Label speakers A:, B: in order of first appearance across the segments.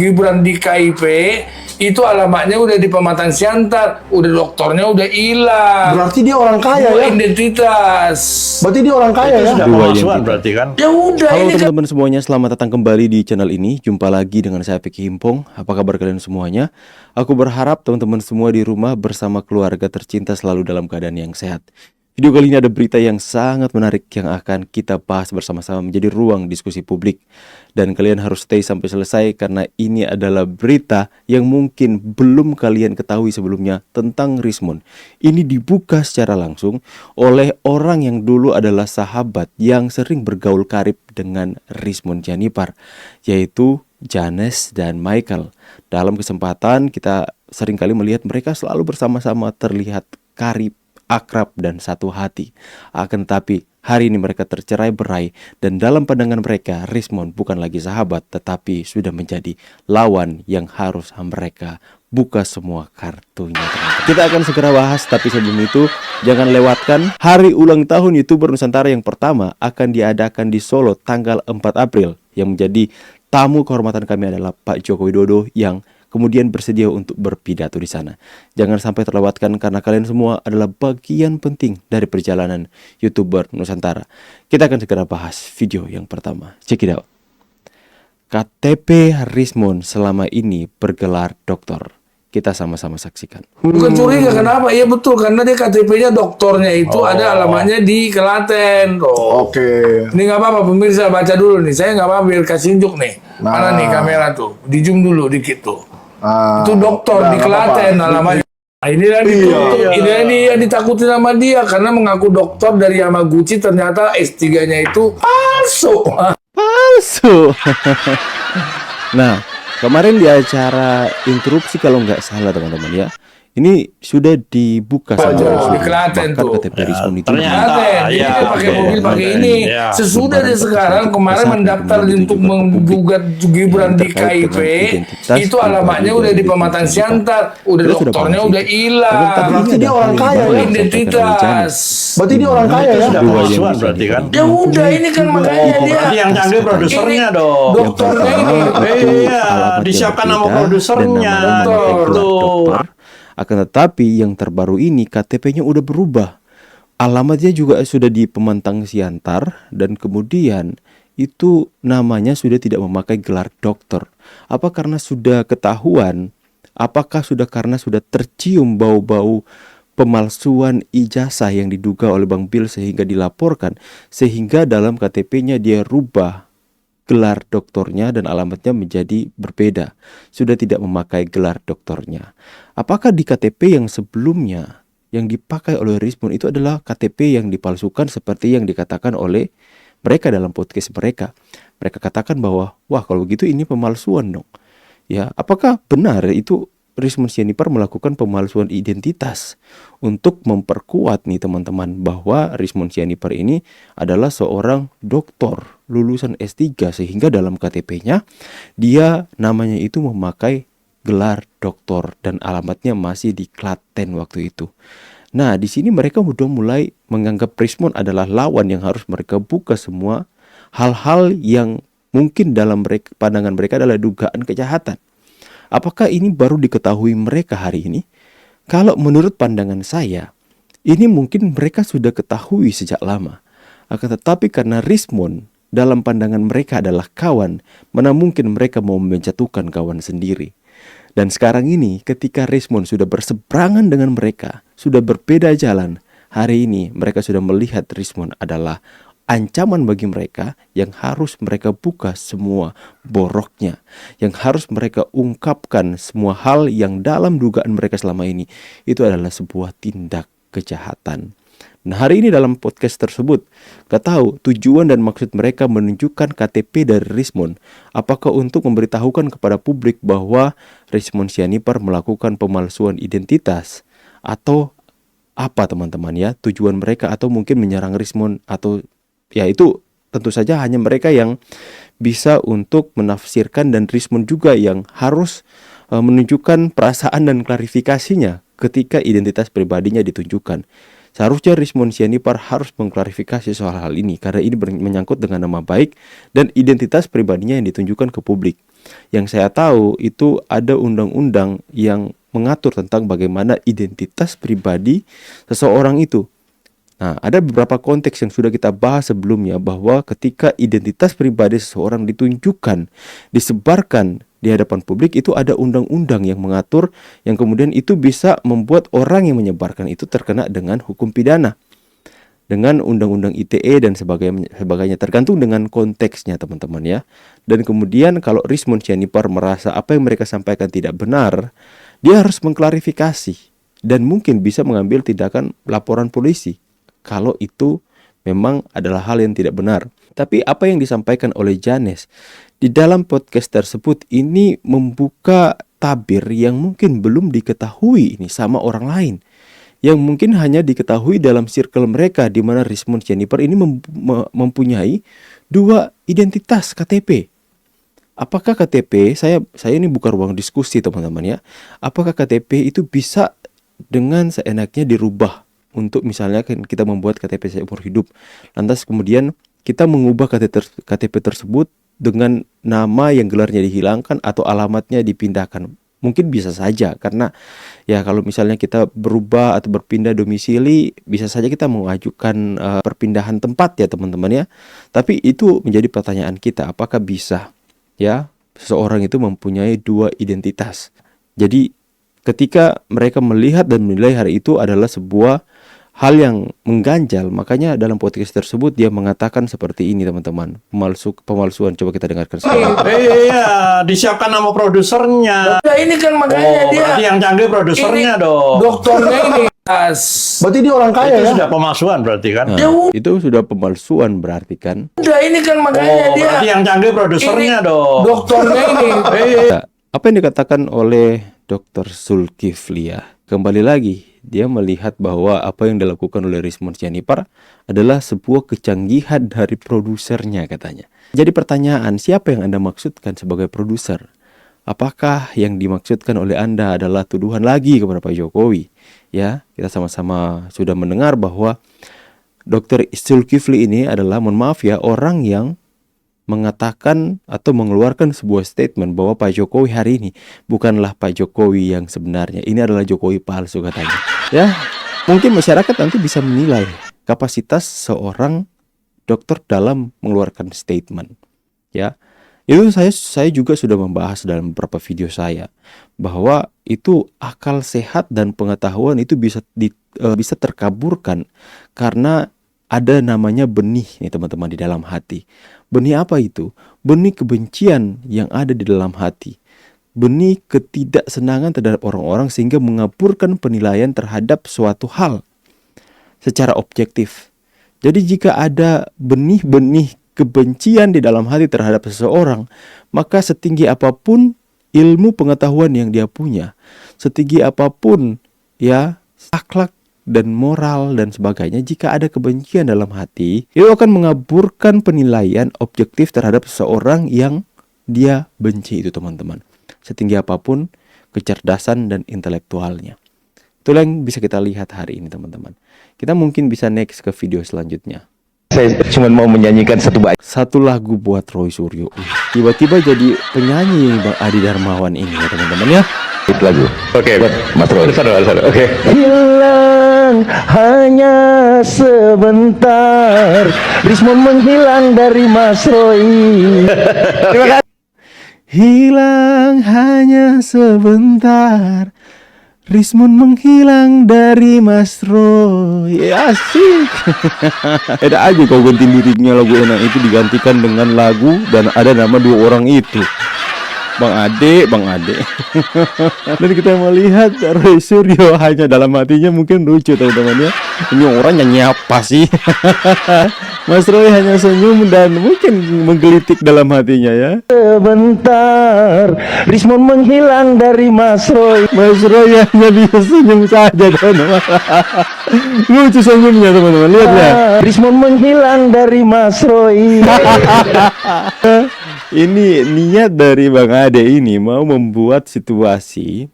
A: Gibran di KIP itu alamatnya udah di Pematang Siantar, udah dokternya udah hilang.
B: Berarti dia orang kaya ya?
A: Identitas.
B: Berarti dia orang kaya ya?
C: Sudah pemalsuan berarti kan?
A: Ya udah.
D: Halo teman-teman semuanya, selamat datang kembali di channel ini. Jumpa lagi dengan saya Peki Himpong. Apa kabar kalian semuanya? Aku berharap teman-teman semua di rumah bersama keluarga tercinta selalu dalam keadaan yang sehat. Video kali ini ada berita yang sangat menarik yang akan kita bahas bersama-sama menjadi ruang diskusi publik. Dan kalian harus stay sampai selesai karena ini adalah berita yang mungkin belum kalian ketahui sebelumnya tentang Rismon. Ini dibuka secara langsung oleh orang yang dulu adalah sahabat yang sering bergaul karib dengan Rismon Sianipar, yaitu Janes dan Michael. Dalam kesempatan kita seringkali melihat mereka selalu bersama-sama terlihat karib, akrab dan satu hati. Akan tetapi hari ini mereka tercerai berai dan dalam pandangan mereka Rismon bukan lagi sahabat tetapi sudah menjadi lawan yang harus mereka buka semua kartunya. Kita akan segera bahas, tapi sebelum itu jangan lewatkan hari ulang tahun YouTuber Nusantara yang pertama akan diadakan di Solo tanggal 4 April. Yang menjadi tamu kehormatan kami adalah Pak Joko Widodo yang kemudian bersedia untuk berpidato di sana. Jangan sampai terlewatkan karena kalian semua adalah bagian penting dari perjalanan YouTuber Nusantara. Kita akan segera bahas video yang pertama. Check it out. KTP Rismon selama ini bergelar doktor. Kita sama-sama saksikan.
A: Bukan curiga, kenapa? Iya betul, karena dia KTP-nya doktornya itu ada alamatnya di Klaten.
B: Oke.
A: Ini nggak apa-apa, pemirsa baca dulu nih. Saya nggak apa-apa biar kasih unjuk nih. Mana nih kamera tuh? Di zoom dulu dikit tuh. Itu dokter di Klaten alamatnya. Nah, inilah ditutup, inilah dia ditakutin sama dia karena mengaku dokter dari Yamaguchi, ternyata S3-nya itu palsu.
D: Palsu. Nah, kemarin di acara interupsi kalau nggak salah teman-teman ya, ini sudah dibuka sama
A: di Klaten tuh.
D: KTP Rismon itu.
C: ternyata,
A: Dia
C: ya,
A: pakai
C: oke.
A: mobil pakai ini.
C: Ya.
A: Sesudah dia sekarang kemarin mendaftar untuk menggugat Gibran di KIP, itu alamatnya udah di Pematang Siantar, udah dokternya udah hilang.
B: Berarti dia orang kaya ya?
A: Identitas.
B: Berarti dia orang kaya ya?
C: Sudah pemalsuan berarti kan?
A: Ya udah, ini kan makanya dia.
C: Berarti yang canggih produsernya
A: Ini
C: dong.
A: dokternya ini.
C: Iya, disiapkan nama produsernya. Tuh.
D: Akan tetapi yang terbaru ini KTP-nya udah berubah. Alamatnya juga sudah di Pematang Siantar dan kemudian itu namanya sudah tidak memakai gelar dokter. Apa karena sudah ketahuan? Apakah sudah karena sudah tercium bau-bau pemalsuan ijazah yang diduga oleh Bang Bil sehingga dilaporkan, sehingga dalam KTP-nya dia rubah gelar doktornya dan alamatnya menjadi berbeda. Sudah tidak memakai gelar doktornya. Apakah di KTP yang sebelumnya yang dipakai oleh Rismon itu adalah KTP yang dipalsukan seperti yang dikatakan oleh mereka dalam podcast mereka? Mereka katakan bahwa wah kalau begitu ini pemalsuan dong. Ya, apakah benar itu Rismon Sianipar melakukan pemalsuan identitas untuk memperkuat nih teman-teman bahwa Rismon Sianipar ini adalah seorang doktor lulusan S3 sehingga dalam KTP-nya dia namanya itu memakai gelar doktor dan alamatnya masih di Klaten waktu itu. Nah, di sini mereka udah mulai menganggap Rismon adalah lawan yang harus mereka buka semua hal-hal yang mungkin dalam pandangan mereka adalah dugaan kejahatan. Apakah ini baru diketahui mereka hari ini? Kalau menurut pandangan saya, ini mungkin mereka sudah ketahui sejak lama. Akan tetapi karena Rismon dalam pandangan mereka adalah kawan, mana mungkin mereka mau menjatuhkan kawan sendiri. Dan sekarang ini ketika Rismon sudah berseberangan dengan mereka, sudah berbeda jalan, hari ini mereka sudah melihat Rismon adalah ancaman bagi mereka yang harus mereka buka semua boroknya, yang harus mereka ungkapkan semua hal yang dalam dugaan mereka selama ini itu adalah sebuah tindak kejahatan. Nah, hari ini dalam podcast tersebut gak tahu tujuan dan maksud mereka menunjukkan KTP dari Rismon. Apakah untuk memberitahukan kepada publik bahwa Rismon Sianipar melakukan pemalsuan identitas, atau apa teman-teman ya tujuan mereka, atau mungkin menyerang Rismon, atau ya itu tentu saja hanya mereka yang bisa untuk menafsirkan dan Rismon juga yang harus menunjukkan perasaan dan klarifikasinya ketika identitas pribadinya ditunjukkan. Seharusnya Rismon Sianipar harus mengklarifikasi soal hal ini karena ini menyangkut dengan nama baik dan identitas pribadinya yang ditunjukkan ke publik. Yang saya tahu itu ada undang-undang yang mengatur tentang bagaimana identitas pribadi seseorang itu. Nah, ada beberapa konteks yang sudah kita bahas sebelumnya bahwa ketika identitas pribadi seseorang ditunjukkan, disebarkan di hadapan publik, itu ada undang-undang yang mengatur, yang kemudian itu bisa membuat orang yang menyebarkan itu terkena dengan hukum pidana, dengan undang-undang ITE dan sebagainya, tergantung dengan konteksnya teman-teman ya. Dan kemudian kalau Rismond Sianipar merasa apa yang mereka sampaikan tidak benar, dia harus mengklarifikasi dan mungkin bisa mengambil tindakan laporan polisi kalau itu memang adalah hal yang tidak benar. Tapi apa yang disampaikan oleh Janez di dalam podcast tersebut ini membuka tabir yang mungkin belum diketahui ini sama orang lain, yang mungkin hanya diketahui dalam circle mereka, di mana Rismond Sianipar ini mempunyai dua identitas KTP. Apakah KTP, saya ini bukan ruang diskusi teman-teman ya, apakah KTP itu bisa dengan seenaknya dirubah untuk misalnya kita membuat KTP seumur hidup, lantas kemudian kita mengubah KTP tersebut dengan nama yang gelarnya dihilangkan atau alamatnya dipindahkan. Mungkin bisa saja, karena ya kalau misalnya kita berubah atau berpindah domisili, bisa saja kita mengajukan perpindahan tempat ya teman-teman ya. Tapi itu menjadi pertanyaan kita, apakah bisa ya seseorang itu mempunyai dua identitas. Jadi ketika mereka melihat dan menilai hari itu adalah sebuah hal yang mengganjal, makanya dalam podcast tersebut dia mengatakan seperti ini teman-teman, pemalsuan. Coba kita dengarkan sekarang.
C: Iya, disiapkan nama produsernya.
A: Nah, ini kan makanya dia
C: Berarti yang canggih produsernya
A: ini
C: dong.
A: dokternya ini.
B: Berarti dia orang kaya
C: Itu
B: ya?
C: sudah pemalsuan berarti kan?
A: Ya
D: Itu sudah pemalsuan berarti kan.
A: udah, ini kan makanya dia
C: Berarti yang canggih produsernya
A: ini
C: dong.
A: dokternya ini.
D: Nah, apa yang dikatakan oleh Dr. Zulkifli ya, kembali lagi dia melihat bahwa apa yang dilakukan oleh Rismond Sianipar adalah sebuah kecanggihan dari produsernya katanya. Jadi pertanyaan, siapa yang Anda maksudkan sebagai produser? Apakah yang dimaksudkan oleh Anda adalah tuduhan lagi kepada Pak Jokowi? Ya, kita sama-sama sudah mendengar bahwa Dr. Zulkifli ini adalah, mohon maaf ya, orang yang mengatakan atau mengeluarkan sebuah statement bahwa Pak Jokowi hari ini bukanlah Pak Jokowi yang sebenarnya. Ini adalah Jokowi palsu katanya. Ya, mungkin masyarakat nanti bisa menilai kapasitas seorang dokter dalam mengeluarkan statement. Ya, itu saya juga sudah membahas dalam beberapa video saya bahwa itu akal sehat dan pengetahuan itu bisa terkaburkan karena ada namanya benih nih teman-teman di dalam hati. Benih apa itu? Benih kebencian yang ada di dalam hati. Benih ketidaksenangan terhadap orang-orang sehingga mengaburkan penilaian terhadap suatu hal secara objektif. Jadi jika ada benih-benih kebencian di dalam hati terhadap seseorang, maka setinggi apapun ilmu pengetahuan yang dia punya, setinggi apapun ya akhlak dan moral dan sebagainya, jika ada kebencian dalam hati, itu akan mengaburkan penilaian objektif terhadap seseorang yang dia benci itu teman-teman. Setinggi apapun kecerdasan dan intelektualnya. Itulah yang bisa kita lihat hari ini teman-teman. Kita mungkin bisa next ke video selanjutnya.
E: Saya cuma mau menyanyikan
D: satu lagu buat Roy Suryo. Tiba-tiba jadi penyanyi Bang Adi Darmawan ini ya teman-teman ya.
E: lagu. Oke, buat Mas Roy. Oke.
B: Hilang hanya sebentar, Rismond menghilang dari Mas Roy.
E: Terima kasih.
D: Hilang hanya sebentar, Rismond menghilang dari Mas Roy. Asik. Ada aja kau ganti liriknya lagu enak itu digantikan dengan lagu dan ada nama dua orang itu, Bang Ade. Dan kita melihat Roy Suryo hanya dalam hatinya mungkin lucu teman-teman ya. Ini orang nyanyi apa sih? Mas Roy hanya senyum dan mungkin menggelitik dalam hatinya ya.
B: Sebentar, Rismond menghilang dari Mas Roy.
D: Mas Roy hanya bisa senyum saja teman-teman. Lucu senyumnya teman-teman, lihat ya.
B: Rismond menghilang dari Mas Roy.
D: Ini niat dari Bang Ade ini mau membuat situasi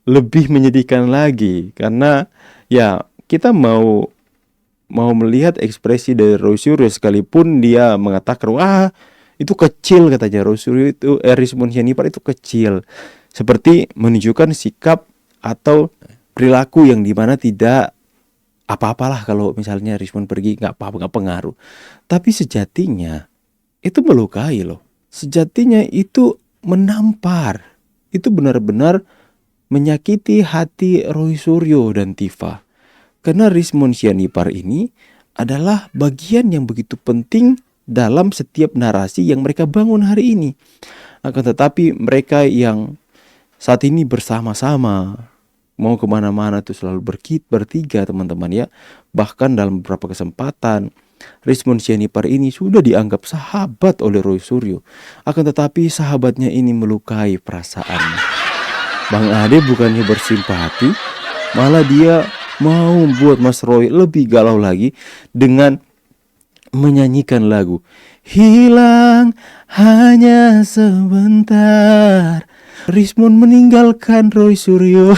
D: lebih menyedihkan lagi, karena ya kita mau melihat ekspresi dari Roy Suryo sekalipun dia mengatakan wah itu kecil katanya. Roy Suryo itu Rizmon Sianipar itu kecil, seperti menunjukkan sikap atau perilaku yang dimana tidak apa-apalah kalau misalnya Rizmon pergi, nggak apa-apa, nggak pengaruh. Tapi sejatinya itu melukai loh. Sejatinya itu menampar. Itu benar-benar menyakiti hati Roy Suryo dan Tifa. Karena Rizmon Sianipar ini adalah bagian yang begitu penting dalam setiap narasi yang mereka bangun hari ini. Akan tetapi mereka yang saat ini bersama-sama mau kemana-mana tuh selalu bertiga teman-teman ya. Bahkan dalam beberapa kesempatan Rizmon Sianipar ini sudah dianggap sahabat oleh Roy Suryo. Akan tetapi sahabatnya ini melukai perasaannya. Bang Ade bukannya bersimpati, malah dia mau membuat Mas Roy lebih galau lagi dengan menyanyikan lagu Hilang Hanya Sebentar. Rizmon meninggalkan Roy Suryo.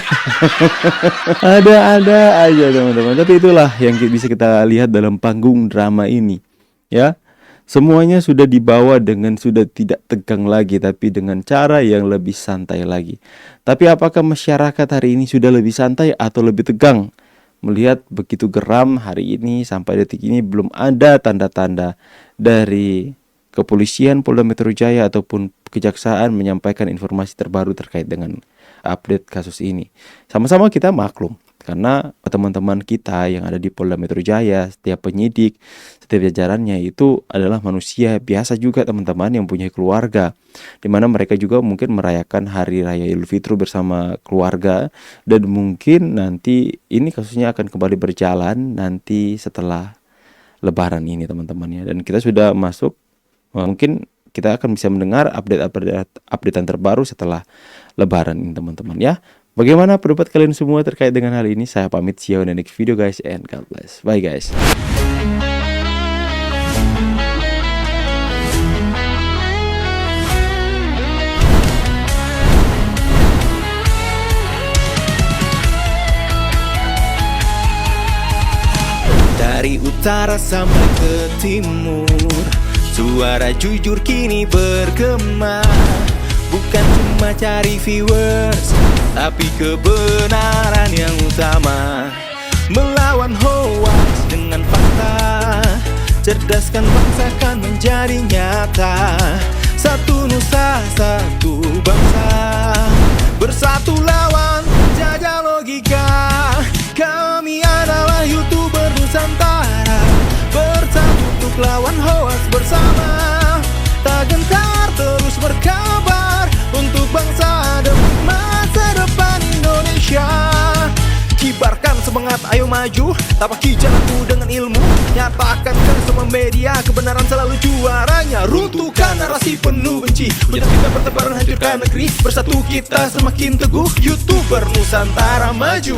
D: Ada-ada aja teman-teman. Tapi itulah yang bisa kita lihat dalam panggung drama ini. Ya, semuanya sudah dibawa dengan sudah tidak tegang lagi, tapi dengan cara yang lebih santai lagi. Tapi apakah masyarakat hari ini sudah lebih santai atau lebih tegang? Melihat begitu geram hari ini sampai detik ini belum ada tanda-tanda dari kepolisian Polda Metro Jaya ataupun kejaksaan menyampaikan informasi terbaru terkait dengan update kasus ini. Sama-sama kita maklum karena teman-teman kita yang ada di Polda Metro Jaya, setiap penyidik, setiap jajarannya itu adalah manusia biasa juga teman-teman yang punya keluarga, dimana mereka juga mungkin merayakan Hari Raya Idul Fitri bersama keluarga, dan mungkin nanti ini kasusnya akan kembali berjalan nanti setelah Lebaran ini teman-teman ya. Dan kita sudah masuk, mungkin kita akan bisa mendengar updatean terbaru setelah Lebaran ini teman-teman ya. Bagaimana pendapat kalian semua terkait dengan hal ini? Saya pamit, see you in the next video guys, and God bless. Bye guys.
F: Dari utara sampai ke timur, suara jujur kini bergema. Bukan cuma cari viewers, tapi kebenaran yang utama. Melawan hoax dengan fakta, cerdaskan bangsa kan menjadi nyata. Satu nusa, satu bangsa, bersatu lawan penjajah logika. Kami adalah YouTuber Nusantara, bersatu untuk lawan hoax bersama. Tak gentar terus berkabar untuk bangsa demi masa depan Indonesia. Kibarkan semangat, ayo maju, tapaki jalanku dengan ilmu. Nyatakan ke semua media, kebenaran selalu juaranya. Runtuhkan narasi penuh benci, hujat kita bertebaran hancurkan negeri. Bersatu kita semakin teguh, YouTuber Nusantara maju.